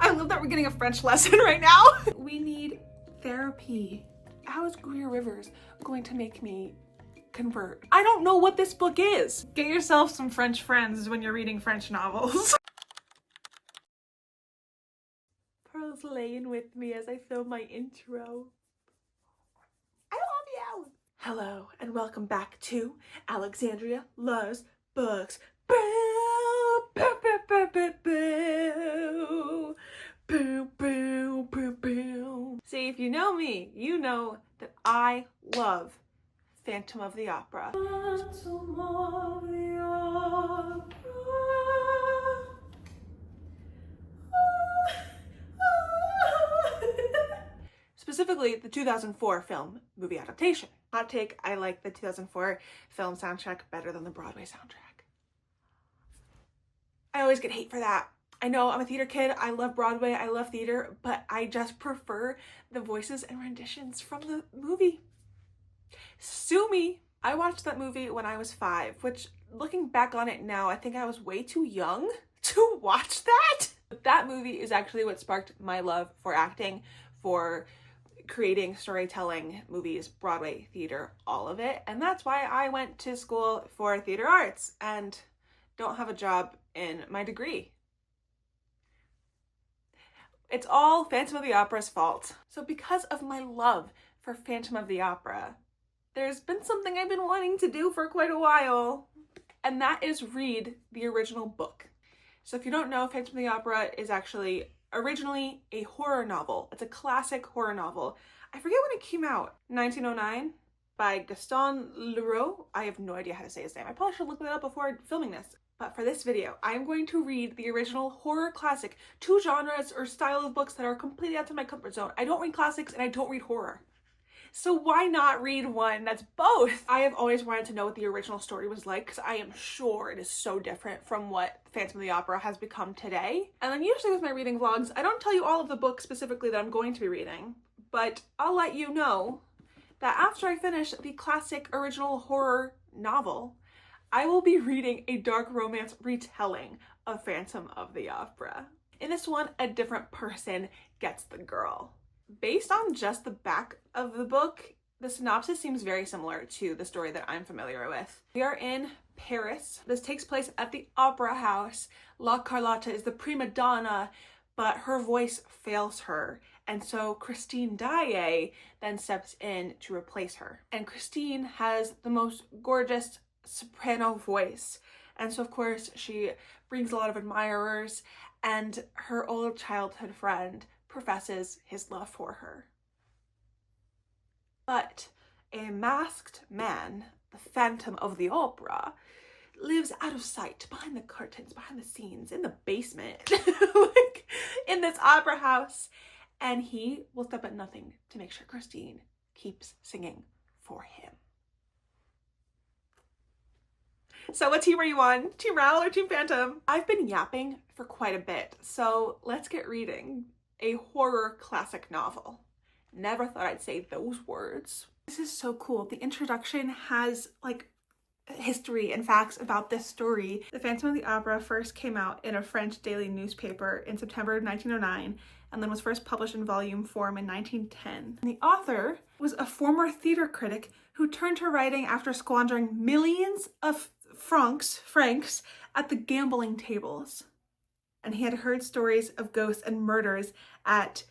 I love that we're getting a French lesson right now. We need therapy. How is Greer Rivers going to make me convert? I don't know what this book is. Get yourself some French friends when you're reading French novels. Pearl's laying with me as I film my intro. I love you. Hello and welcome back to Alexandria Loves Books. Boo, boo, boo, boo, boo, boo. Boo, boo, boo, boo. See, if you know me, you know that I love Phantom of the Opera. Phantom of the Opera. Specifically, the 2004 film movie adaptation. Hot take, I like the 2004 film soundtrack better than the Broadway soundtrack. I always get hate for that. I know I'm a theater kid, I love Broadway, I love theater, but I just prefer the voices and renditions from the movie. Sue me. I watched that movie when I was 5, which looking back on it now, I think I was way too young to watch that. But that movie is actually what sparked my love for acting, for creating storytelling, movies, Broadway, theater, all of it. And that's why I went to school for theater arts and don't have a job in my degree. It's all Phantom of the Opera's fault. So because of my love for Phantom of the Opera, there's been something I've been wanting to do for quite a while, and that is read the original book. So if you don't know, Phantom of the Opera is actually originally a horror novel. It's a classic horror novel. I forget when it came out, 1909, by Gaston Leroux. I have no idea how to say his name. I probably should look that up before filming this. But for this video, I'm going to read the original horror classic, two genres or style of books that are completely outside my comfort zone. I don't read classics and I don't read horror. So why not read one that's both? I have always wanted to know what the original story was like because I am sure it is so different from what Phantom of the Opera has become today. And then usually with my reading vlogs, I don't tell you all of the books specifically that I'm going to be reading, but I'll let you know that after I finish the classic original horror novel, I will be reading a dark romance retelling of Phantom of the Opera. In this one, a different person gets the girl. Based on just the back of the book, the synopsis seems very similar to the story that I'm familiar with. We are in Paris. This takes place at the opera house. La Carlotta is the prima donna, but her voice fails her. And so Christine Daae then steps in to replace her. And Christine has the most gorgeous soprano voice. And so of course she brings a lot of admirers, and her old childhood friend professes his love for her. But a masked man, the Phantom of the Opera, lives out of sight, behind the curtains, behind the scenes, in the basement, like in this opera house, and he will stop at nothing to make sure Christine keeps singing for him. So what team are you on? Team Raoul or Team Phantom? I've been yapping for quite a bit, so let's get reading a horror classic novel. Never thought I'd say those words. This is so cool. The introduction has like history and facts about this story. The Phantom of the Opera first came out in a French daily newspaper in September of 1909 and then was first published in volume form in 1910. And the author was a former theater critic who turned to writing after squandering millions of francs at the gambling tables. And he had heard stories of ghosts and murders at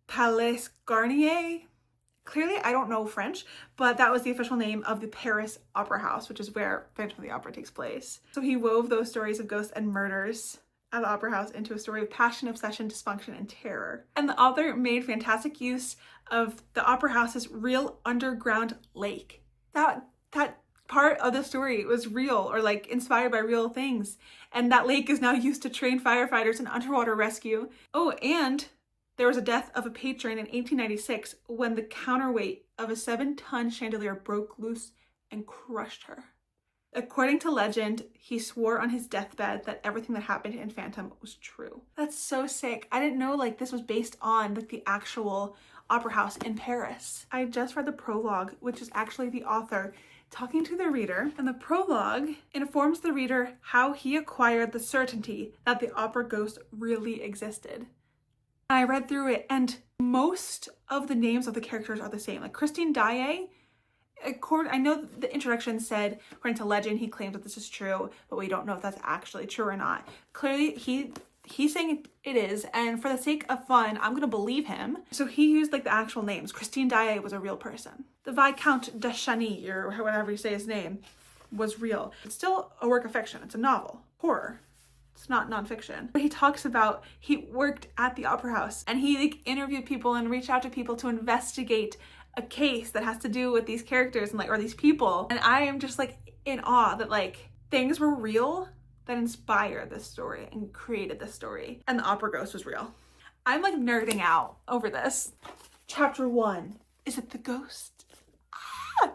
Palais Garnier. Clearly, I don't know French, but that was the official name of the Paris Opera House, which is where Phantom of the Opera takes place. So he wove those stories of ghosts and murders at the Opera House into a story of passion, obsession, dysfunction, and terror. And the author made fantastic use of the Opera House's real underground lake. That part of the story was real, or like inspired by real things. And that lake is now used to train firefighters in underwater rescue. Oh, and there was a death of a patron in 1896 when the counterweight of a 7-ton chandelier broke loose and crushed her. According to legend, he swore on his deathbed that everything that happened in Phantom was true. That's so sick. I didn't know like this was based on like the actual opera house in Paris. I just read the prologue, which is actually the author talking to the reader, and the prologue informs the reader how he acquired the certainty that the opera ghost really existed. I read through it, and most of the names of the characters are the same. Like Christine Daae, I know the introduction said, according to legend, he claims that this is true, but we don't know if that's actually true or not. Clearly, he's saying it is, and for the sake of fun, I'm gonna believe him. So he used like the actual names. Christine Daae was a real person. The Viscount de Chagny, or whatever you say his name, was real. It's still a work of fiction. It's a novel. Horror. It's not nonfiction. But he talks about he worked at the opera house, and he like interviewed people and reached out to people to investigate a case that has to do with these characters and like, or these people. And I am just like in awe that like things were real that inspired this story and created this story. And the opera ghost was real. I'm like nerding out over this. Chapter 1. Is it the ghost? Ah!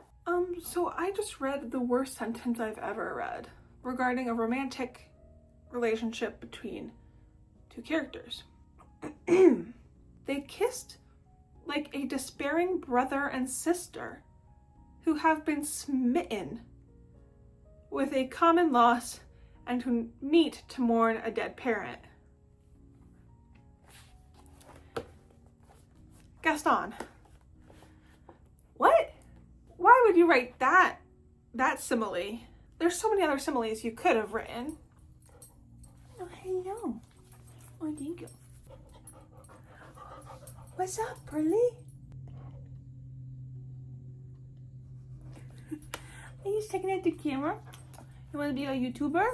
So I just read the worst sentence I've ever read regarding a romantic relationship between two characters. They kissed like a despairing brother and sister who have been smitten with a common loss and who meet to mourn a dead parent. Gaston. What? Why would you write that simile? There's so many other similes you could have written. Oh, hello. Oh, thank you. What's up, Pearly? Are you checking out the camera? You want to be a YouTuber?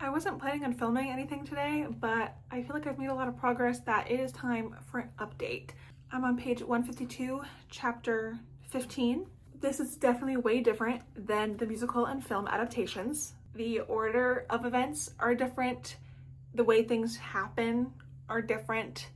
I wasn't planning on filming anything today, but I feel like I've made a lot of progress that it is time for an update. I'm on page 152, chapter 15. This is definitely way different than the musical and film adaptations. The order of events are different. The way things happen are different.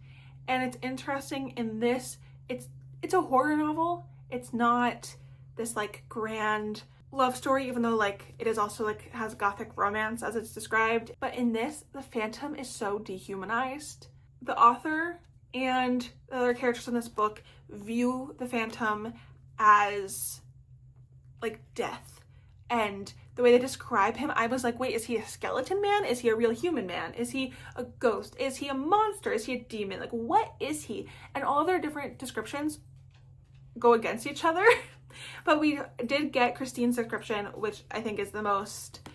And it's interesting in this, it's a horror novel. It's not this like grand love story, even though like it is also like has gothic romance as it's described. But in this, the Phantom is so dehumanized. The author and the other characters in this book view the Phantom as like death. And the way they describe him, I was like, wait, is he a skeleton man? Is he a real human man? Is he a ghost? Is he a monster? Is he a demon? Like, what is he? And all of their different descriptions go against each other. But we did get Christine's description, which I think is the most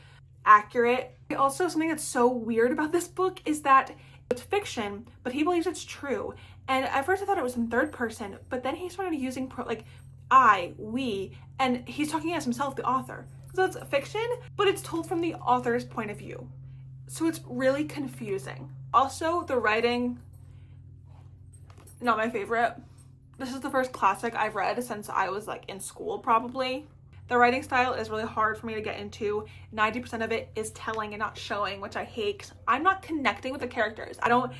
accurate. Also, something that's so weird about this book is that it's fiction, but he believes it's true. And at first I thought it was in third person, but then he started using like I, we, and he's talking as himself, the author. So it's fiction, but it's told from the author's point of view. So it's really confusing. Also, the writing, not my favorite. This is the first classic I've read since I was like in school probably. The writing style is really hard for me to get into. 90% of it is telling and not showing, which I hate. I'm not connecting with the characters. I don't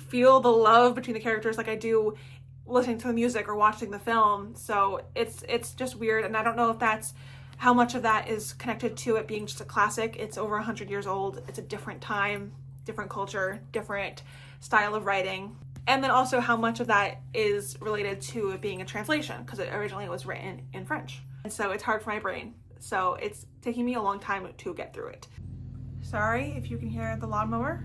feel the love between the characters like I do listening to the music or watching the film. So it's just weird, and I don't know if that's how much of that is connected to it being just a classic. It's over 100 years old. It's a different time, different culture, different style of writing. And then also how much of that is related to it being a translation, because it originally was written in French. And so it's hard for my brain. So it's taking me a long time to get through it. Sorry if you can hear the lawnmower.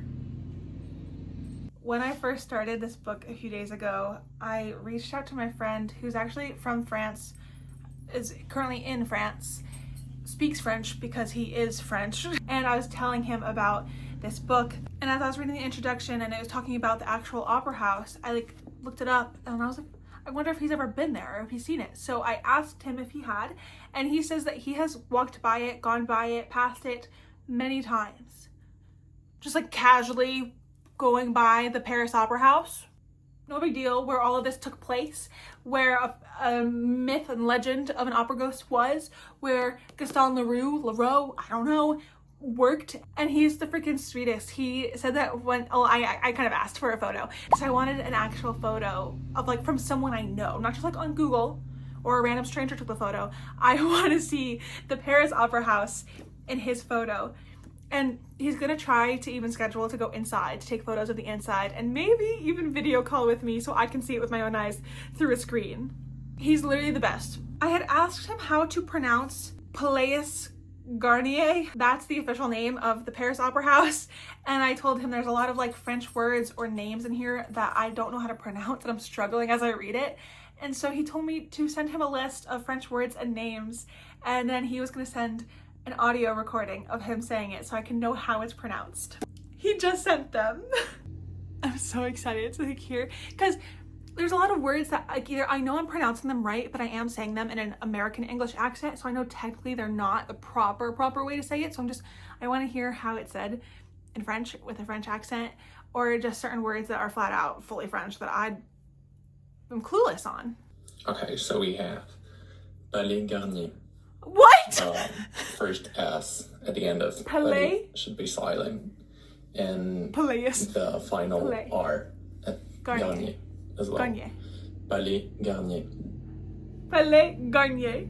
When I first started this book a few days ago, I reached out to my friend who's actually from France, is currently in France, speaks French because he is French. And I was telling him about this book. And as I was reading the introduction and it was talking about the actual opera house, I like looked it up and I was like, I wonder if he's ever been there or if he's seen it. So I asked him if he had, and he says that he has walked by it, gone by it, passed it many times. Just like casually going by the Paris Opera House. No big deal, where all of this took place, where a myth and legend of an opera ghost was, where Gaston Leroux, I don't know, worked, and he's the freaking sweetest. He said that when, I kind of asked for a photo, because I wanted an actual photo of like from someone I know, not just like on Google or a random stranger took the photo. I want to see the Paris Opera House in his photo. And he's gonna try to even schedule to go inside to take photos of the inside and maybe even video call with me so I can see it with my own eyes through a screen. He's literally the best. I had asked him how to pronounce Palais Garnier. That's the official name of the Paris Opera House. And I told him there's a lot of like French words or names in here that I don't know how to pronounce and I'm struggling as I read it. And so he told me to send him a list of French words and names, and then he was gonna send an audio recording of him saying it so I can know how it's pronounced. He just sent them. I'm so excited to hear, because there's a lot of words that like either I know I'm pronouncing them right, but I am saying them in an American English accent, so I know technically they're not the proper way to say it. So I want to hear how it's said in French with a French accent, or just certain words that are flat out fully French that I'm clueless on. Okay, so we have Palais Garnier. What? First S at the end of Palais should be silent, and Palais. the final Palais. R at Garnier as well. Garnier. Palais Garnier. Palais Garnier.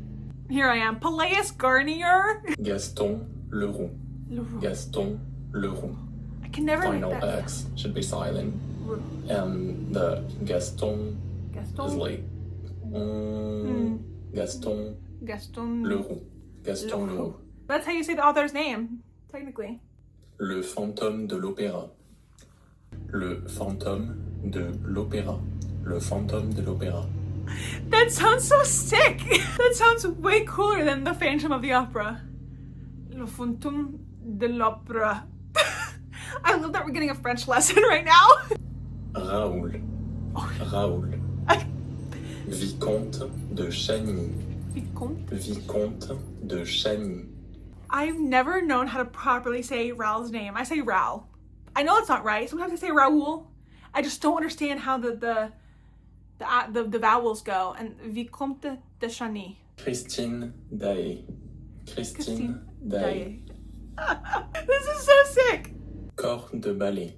Here I am. Palais Garnier. Gaston Leroux. Leroux. Gaston Leroux. I can never Final make that X should be silent, sound. and the Gaston is like Gaston Leroux. Gaston Leroux. That's how you say the author's name, technically. Le fantôme de l'opéra. Le fantôme de l'opéra. Le fantôme de l'opéra. That sounds so sick. That sounds way cooler than the Phantom of the Opera. Le fantôme de l'opéra. I love that we're getting a French lesson right now. Raoul. Raoul. Vicomte de Chagny. Vicomte de Chagny. I've never known how to properly say Raoul's name. I say Raoul. I know it's not right. Sometimes I say Raoul. I just don't understand how the vowels go. And Vicomte de Chagny. Christine Daé. Christine Daé. This is so sick. Corps de ballet.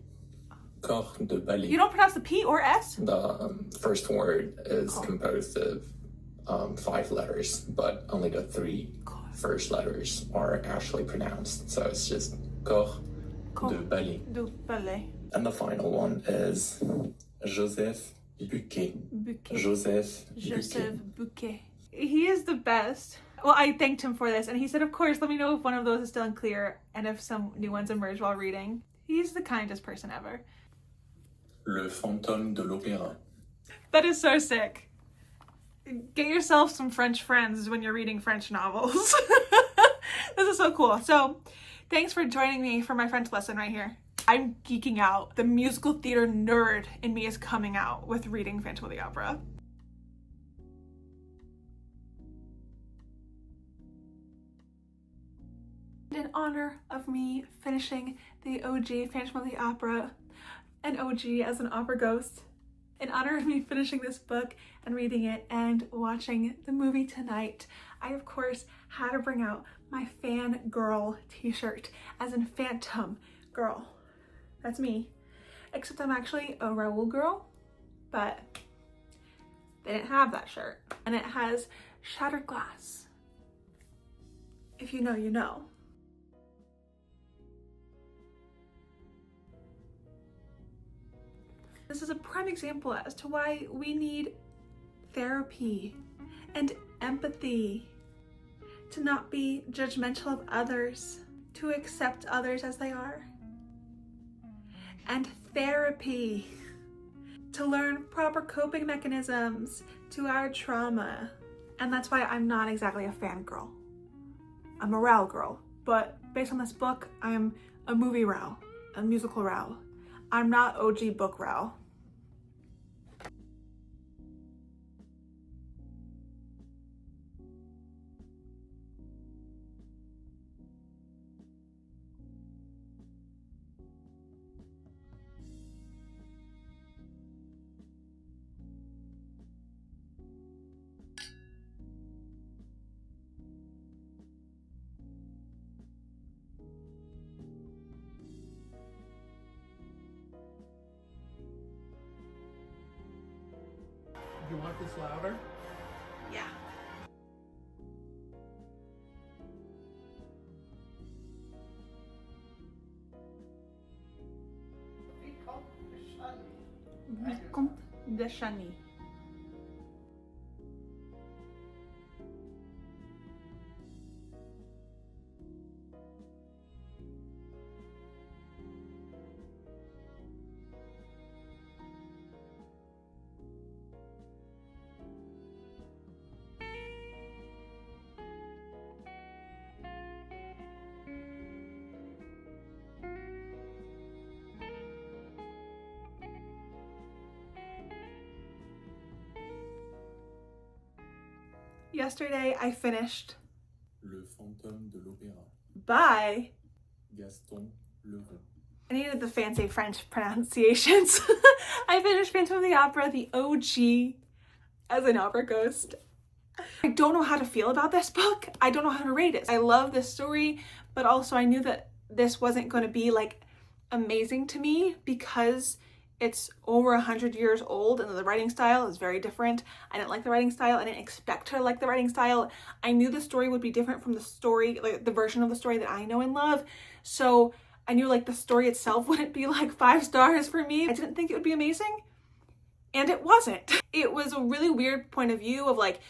Corps de ballet. You don't pronounce the P or S? The first word is composed of 5 letters, but only the 3 first letters are actually pronounced. So it's just corps de ballet. And the final one is Joseph Buquet. Joseph Buquet. He is the best. Well, I thanked him for this, and he said, of course, let me know if one of those is still unclear and if some new ones emerge while reading. He's the kindest person ever. Le fantôme de l'opéra. That is so sick. Get yourself some French friends when you're reading French novels. This is so cool. So, thanks for joining me for my French lesson right here. I'm geeking out. The musical theater nerd in me is coming out with reading Phantom of the Opera. In honor of me finishing the OG Phantom of the Opera, and OG as an opera ghost, in honor of me finishing this book and reading it and watching the movie tonight, I of course had to bring out my fangirl t-shirt, as in Phantom Girl. That's me. Except I'm actually a Raoul girl, but they didn't have that shirt. And it has shattered glass. If you know, you know. This is a prime example as to why we need therapy and empathy, to not be judgmental of others, to accept others as they are, and therapy to learn proper coping mechanisms to our trauma. And that's why I'm not exactly a fangirl. I'm a Raoul girl, but based on this book, I'm a movie Raoul, a musical Raoul. I'm not OG book Raoul. You want this louder? Yeah. Vicomte de Chagny. Yesterday I finished Le Fantôme de l'Opéra. by Gaston Leroux. I needed the fancy French pronunciations. I finished Phantom of the Opera, the OG, as an opera ghost. I don't know how to feel about this book. I don't know how to rate it. I love this story, but also I knew that this wasn't going to be like amazing to me because it's over 100 years old and the writing style is very different. I didn't like the writing style. I didn't expect to like the writing style. I knew the story would be different from the story, like the version of the story that I know and love. So I knew like the story itself wouldn't be like 5 stars for me. I didn't think it would be amazing, and it wasn't. It was a really weird point of view of like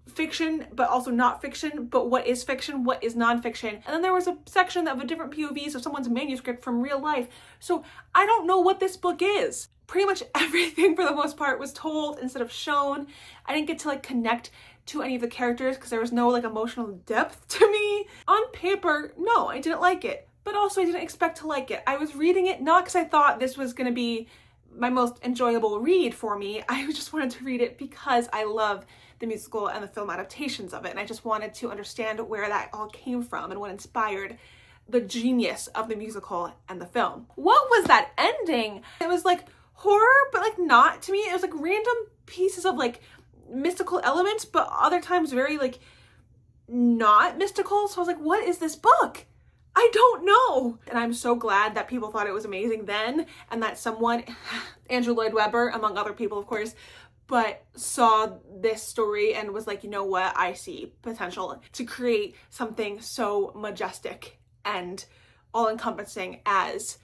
fiction, but also not fiction, but what is fiction, what is nonfiction. And then there was a section of a different POVs of someone's manuscript from real life. So I don't know what this book is. Pretty much everything for the most part was told instead of shown. I didn't get to like connect to any of the characters because there was no like emotional depth to me. On paper, no, I didn't like it, but also I didn't expect to like it. I was reading it not because I thought this was going to be my most enjoyable read for me. I just wanted to read it because I love the musical and the film adaptations of it, and I just wanted to understand where that all came from and what inspired the genius of the musical and the film. What was that ending? It was like horror, but like not to me. It was like random pieces of like mystical elements, but other times very like not mystical. So I was like, what is this book? I don't know. And I'm so glad that people thought it was amazing then, and that someone, Andrew Lloyd Webber, among other people, of course, but saw this story and was like, you know what, I see potential to create something so majestic and all-encompassing as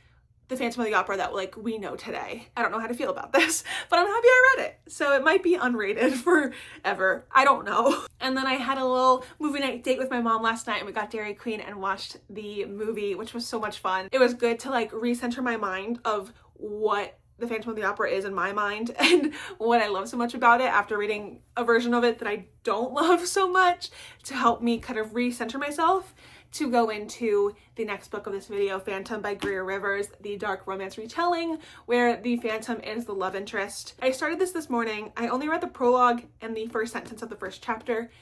the Phantom of the Opera that like we know today. I don't know how to feel about this, but I'm happy I read it. So it might be unrated forever. I don't know. And then I had a little movie night date with my mom last night, and we got Dairy Queen and watched the movie, which was so much fun. It was good to like recenter my mind of what the Phantom of the Opera is in my mind and what I love so much about it after reading a version of it that I don't love so much, to help me kind of recenter myself to go into the next book of this video, Phantom by Greer Rivers, the dark romance retelling where the Phantom is the love interest. I started this morning. I only read the prologue and the first sentence of the first chapter,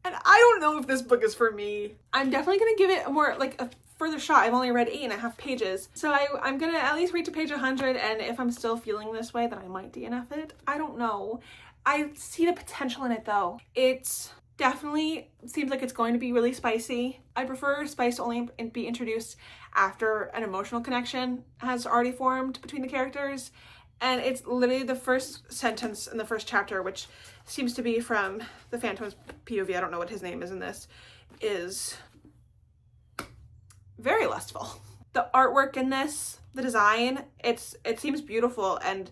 and I don't know if this book is for me. I'm definitely gonna give it a more like a further shot. I've only read 8.5 pages, so I'm gonna at least read to page 100, and if I'm still feeling this way, then I might DNF it. I don't know. I see the potential in it though. It's definitely seems like it's going to be really spicy. I prefer spice to only be introduced after an emotional connection has already formed between the characters, and it's literally the first sentence in the first chapter, which seems to be from the Phantom's POV, I don't know what his name is in this, is very lustful. The artwork in this, the design, it seems beautiful, and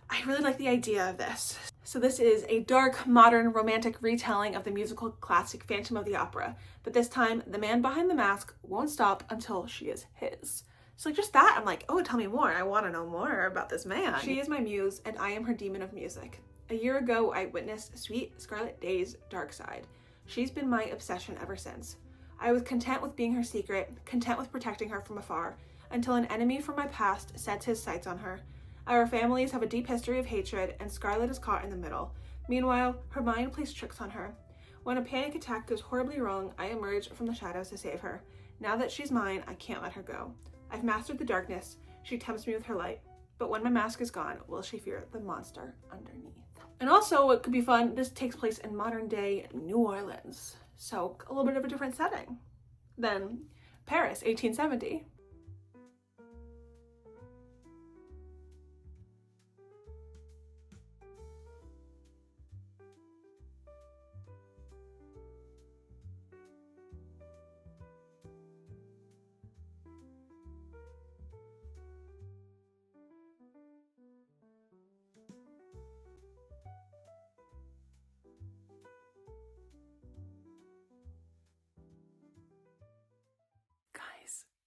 I really like the idea of this. So this is a dark, modern, romantic retelling of the musical classic Phantom of the Opera, but this time the man behind the mask won't stop until she is his. So just that, I'm like, oh, tell me more. I want to know more about this man. She is my muse, and I am her demon of music. A year ago, I witnessed sweet Scarlet Day's dark side. She's been my obsession ever since. I was content with being her secret, content with protecting her from afar, until an enemy from my past sets his sights on her. Our families have a deep history of hatred, and Scarlet is caught in the middle. Meanwhile, her mind plays tricks on her. When a panic attack goes horribly wrong, I emerge from the shadows to save her. Now that she's mine, I can't let her go. I've mastered the darkness. She tempts me with her light. But when my mask is gone, will she fear the monster underneath? And also, what could be fun, this takes place in modern day New Orleans. So a little bit of a different setting than Paris, 1870.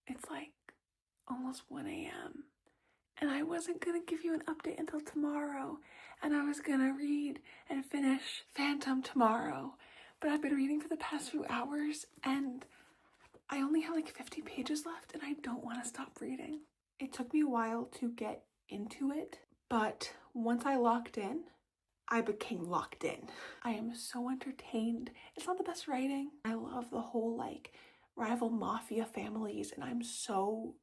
It's like almost 1 a.m. and I wasn't gonna give you an update until tomorrow, and I was gonna read and finish Phantom tomorrow, but I've been reading for the past few hours and I only have like 50 pages left and I don't want to stop reading. It took me a while to get into it, but once I locked in, I became locked in. I am so entertained. It's not the best writing. I love the whole like rival mafia families, and I'm so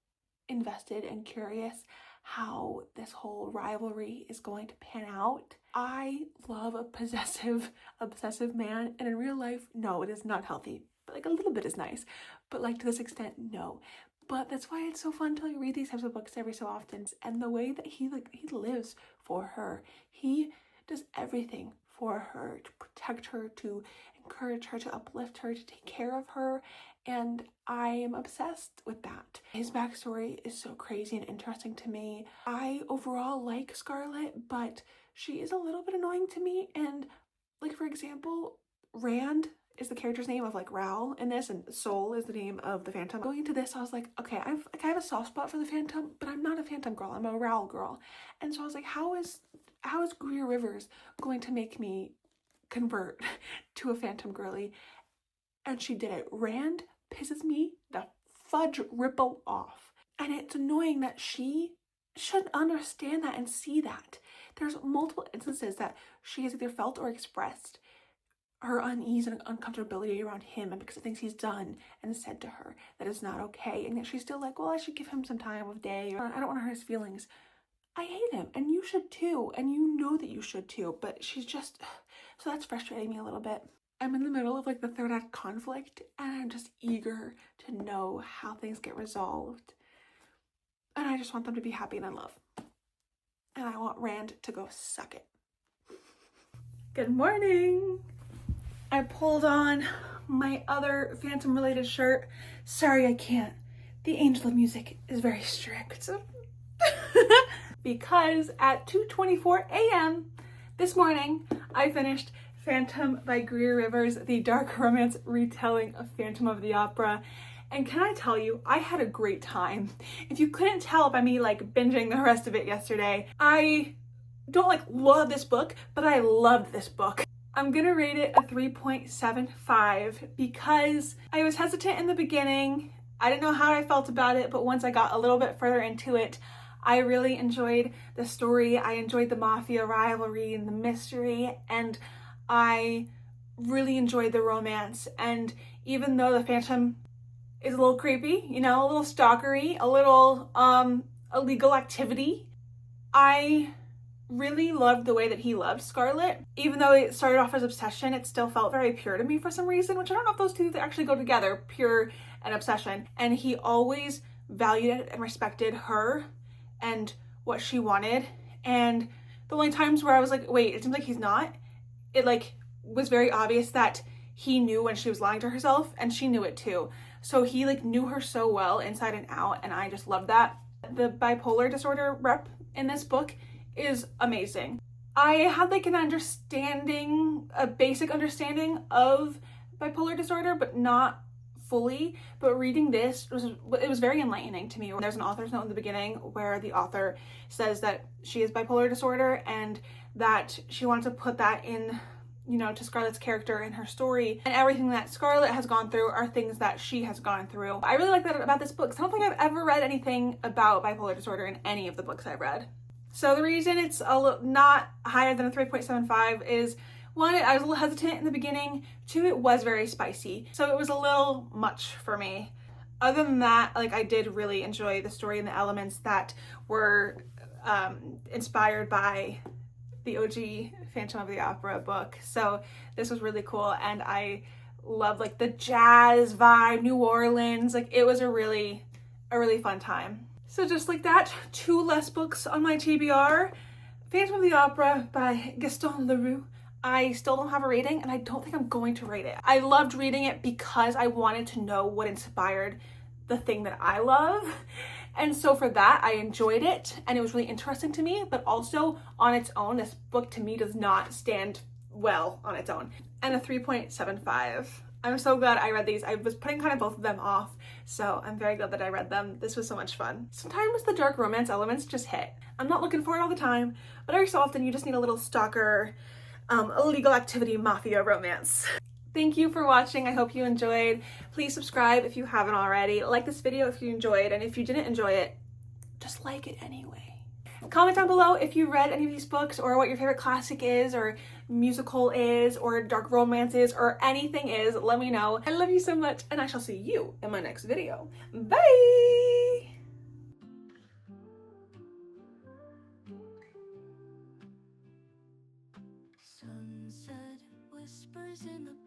invested and curious how this whole rivalry is going to pan out. I love a possessive, obsessive man, and in real life, no, it is not healthy. But like a little bit is nice, but like to this extent, no. But that's why it's so fun to like read these types of books every so often. And the way that he lives for her, he does everything for her, to protect her, to encourage her, to uplift her, to take care of her. And I am obsessed with that. His backstory is so crazy and interesting to me. I overall like Scarlet, but she is a little bit annoying to me. And like, for example, Rand is the character's name of like Raoul in this, and Soul is the name of the Phantom. Going into this, I was like, okay, I have a soft spot for the Phantom, but I'm not a Phantom girl, I'm a Raoul girl. And so I was like, how is Greer Rivers going to make me convert to a Phantom girly? And she did it. Rand pisses me the fudge ripple off. And it's annoying that she should understand that and see that. There's multiple instances that she has either felt or expressed her unease and uncomfortability around him, and because of things he's done and said to her that is not okay. And yet she's still like, well, I should give him some time of day, or I don't want to hurt his feelings. I hate him, and you should too, and you know that you should too, but she's just, so that's frustrating me a little bit. I'm in the middle of like the third act conflict, and I'm just eager to know how things get resolved. And I just want them to be happy and in love. And I want Rand to go suck it. Good morning. I pulled on my other Phantom related shirt. Sorry, I can't. The Angel of Music is very strict. Because at 2:24 a.m. this morning, I finished Phantom by Greer Rivers, the dark romance retelling of Phantom of the Opera. And can I tell you, I had a great time. If you couldn't tell by me like binging the rest of it yesterday, I don't like love this book, but I loved this book. I'm gonna rate it a 3.75 because I was hesitant in the beginning. I didn't know how I felt about it, but once I got a little bit further into it, I really enjoyed the story. I enjoyed the mafia rivalry and the mystery, and I really enjoyed the romance. And even though the Phantom is a little creepy, you know, a little stalkery, a little illegal activity, I really loved the way that he loved Scarlet. Even though it started off as obsession, it still felt very pure to me for some reason, which I don't know if those two actually go together, pure and obsession. And he always valued and respected her and what she wanted. And the only times where I was like, wait, it seems like he's not, it like was very obvious that he knew when she was lying to herself, and she knew it too. So he like knew her so well inside and out, and I just loved that. The bipolar disorder rep in this book is amazing. I had like an understanding, a basic understanding of bipolar disorder, but not fully. But reading this it was very enlightening to me. There's an author's note in the beginning where the author says that she has bipolar disorder and that she wanted to put that in, you know, to Scarlet's character and her story, and everything that Scarlet has gone through are things that she has gone through. I really like that about this book, because I don't think I've ever read anything about bipolar disorder in any of the books I've read. So the reason it's not higher than a 3.75 is, one, I was a little hesitant in the beginning. Two, it was very spicy, so it was a little much for me. Other than that, like, I did really enjoy the story and the elements that were inspired by the OG Phantom of the Opera book. So this was really cool, and I loved like the jazz vibe, New Orleans. Like, it was a really fun time. So just like that, 2 less books on my TBR. Phantom of the Opera by Gaston Leroux. I still don't have a rating, and I don't think I'm going to rate it. I loved reading it because I wanted to know what inspired the thing that I love. And so for that, I enjoyed it, and it was really interesting to me, but also on its own, this book to me does not stand well on its own. And a 3.75. I'm so glad I read these. I was putting kind of both of them off, so I'm very glad that I read them. This was so much fun. Sometimes the dark romance elements just hit. I'm not looking for it all the time, but every so often you just need a little stalker, illegal activity, mafia romance. Thank you for watching. I hope you enjoyed. Please subscribe if you haven't already. Like this video if you enjoyed, and if you didn't enjoy it, just like it anyway. Comment down below if you read any of these books or what your favorite classic is or musical is or dark romance is or anything is. Let me know. I love you so much and I shall see you in my next video. Bye! Sunset whispers in the